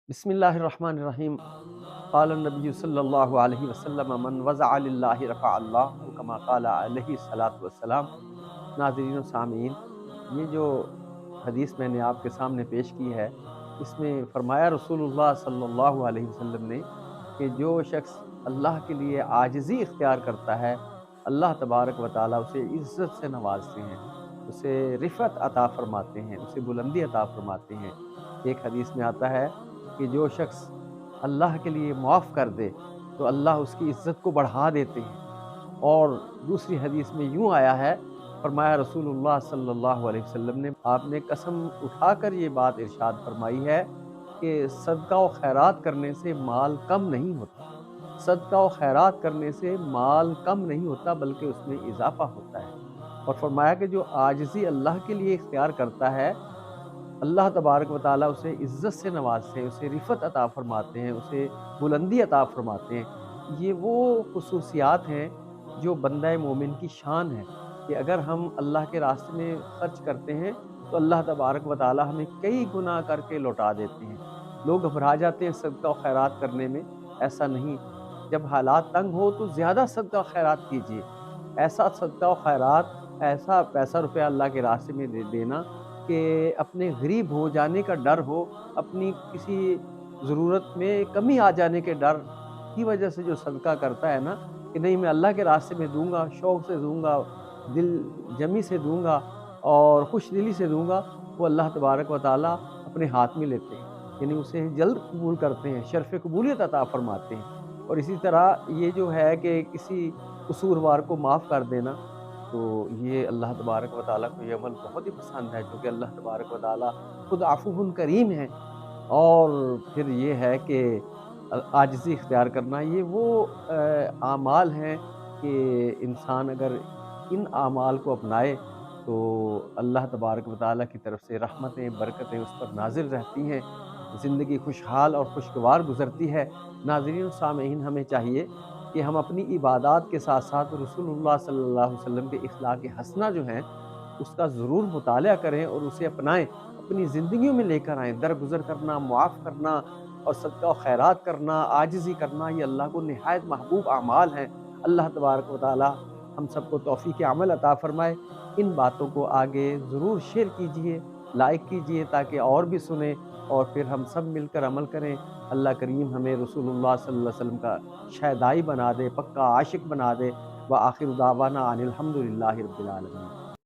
बिस्मिल्लाहिर्रहमानिर्रहीम। क़ाल नबी सल्लल्लाहु अलैहि वसल्लम मन वज़अ लिल्लाहि रफ़अ अल्लाहु कमा क़ाल अलैहि सलातु वस्सलाम। नाज़रीन व सामीन, ये जो हदीस मैंने आपके सामने पेश की है, इसमें फ़रमाया रसूलुल्लाह सल्लल्लाहु अलैहि वसल्लम ने कि जो शख्स अल्लाह के लिए आजिज़ी इख्तियार करता है, अल्लाह तबारक व तआला उसे इज़्ज़त से नवाज़ते हैं, उसे रिफ़त अता फ़रमाते हैं, उसे बुलंदी अता फ़रमाते हैं। एक हदीस में आता है कि जो शख्स अल्लाह के लिए मुआफ़ कर दे, तो अल्लाह उसकी इज़्ज़त को बढ़ा देते हैं। और दूसरी हदीस में यूँ आया है, फरमाया रसूलुल्लाह सल्लल्लाहु अलैहि वसल्लम ने, आपने कसम उठाकर ये बात इरशाद फरमाई है कि सदका व खैरात करने से माल कम नहीं होता। सदका व खैरात करने से माल कम नहीं होता बल्कि उसमें इज़ाफ़ा होता है। और फरमाया कि जो आजिज़ी अल्लाह के लिए इख्तियार करता है, अल्लाह तबारक व तआला उसे इज़्ज़त से नवाज़ते हैं, उसे रिफ़त अता फ़रमाते हैं, उसे बुलंदी अता फ़रमाते हैं। ये वो ख़ुसूसियात हैं जो बंदा मोमिन की शान है कि अगर हम अल्लाह के रास्ते में ख़र्च करते हैं, तो अल्लाह तबारक व तआला हमें कई गुना करके लौटा देते हैं। लोग घबरा जाते हैं सदका व खैरात करने में, ऐसा नहीं। जब हालात तंग हो तो ज़्यादा सदका व खैरात कीजिए। ऐसा सदका व खैरात, ऐसा पैसा रुपया अल्लाह के रास्ते में दे देना कि अपने गरीब हो जाने का डर हो, अपनी किसी ज़रूरत में कमी आ जाने के डर की वजह से जो सदका करता है ना, कि नहीं मैं अल्लाह के रास्ते में दूँगा, शौक़ से दूँगा, दिल जमी से दूँगा और खुशदिली से दूँगा, वो अल्लाह तबारक व तआला अपने हाथ में लेते हैं। यानी उसे जल्द कबूल करते हैं, शर्फ़ कबूलियत अता फ़रमाते हैं। और इसी तरह ये जो है कि किसी कसूरवार को माफ़ कर देना, तो ये अल्लाह तबारक व तआला को ये अमल बहुत ही पसंद है, क्योंकि अल्लाह तबारक व तआला खुद अफ़ूउन करीम है। और फिर ये है कि आजिज़ी इख्तियार करना, ये वो आमाल हैं कि इंसान अगर इन आमाल को अपनाए, तो अल्लाह तबारक व तआला की तरफ से रहमतें, बरकतें उस पर नाज़िल रहती हैं, ज़िंदगी खुशहाल और खुशगवार गुज़रती है। नाज़रीन और सामीन, हमें चाहिए कि हम अपनी इबादात के साथ-साथ रसूलुल्लाह सल्लल्लाहु अलैहि वसल्लम के अख़लाक़ हसना जो हैं, उसका ज़रूर मुताला करें और उसे अपनाएँ, अपनी ज़िंदगियों में लेकर आएँ। दरगुज़र करना, मुआफ़ करना और सदका व खैरात करना, आजिज़ी करना, ये अल्लाह को निहायत महबूब अमाल हैं। अल्लाह तबारक व तआला हम सबको तौफ़ीक़ अमल अता फ़रमाए। इन बातों को आगे ज़रूर शेयर कीजिए, लाइक कीजिए, ताकि और भी सुनें और फिर हम सब मिलकर अमल करें। अल्लाह करीम हमें रसूलुल्लाह सल्लल्लाहु अलैहि वसल्लम का शहदाई बना दे, पक्का आशिक बना दे। व आखिर दावाना अनिल हम्दुलिल्लाहि रब्बिल आलमीन।